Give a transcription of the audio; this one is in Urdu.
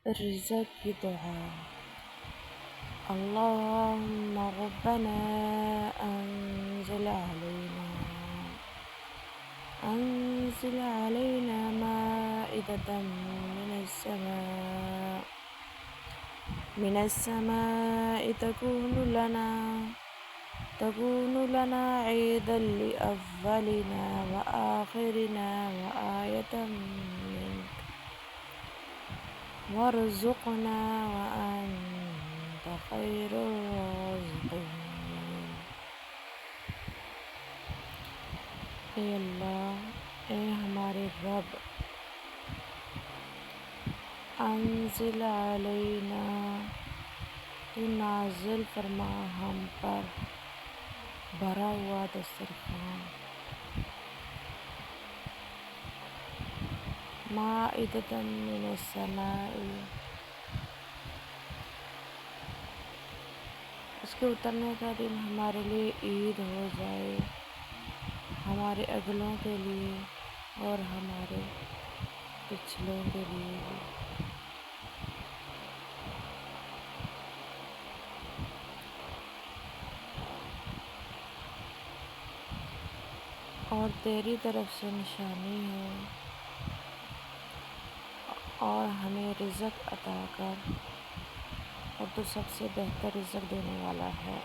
رزق کی دعا۔ اللهم ربنا أنزل علينا مائدة من السماء تكون لنا عيدا لأولنا وآخرنا وآية منك وارزقنا وأنت خير الرازقين۔ اے اللہ، اے ہمارے رب، انزل علینا، تو نازل فرما ہم پر بھرا ہوا دسترخوان، مائدۃ من السماء، اس کے اترنے کا دن ہمارے لیے عید ہو جائے، ہمارے اگلوں کے لیے اور ہمارے پچھلوں کے لیے بھی۔ اور تیری طرف سے نشانی ہو اور ہمیں رزق عطا کر، اور تو سب سے بہتر رزق دینے والا ہے۔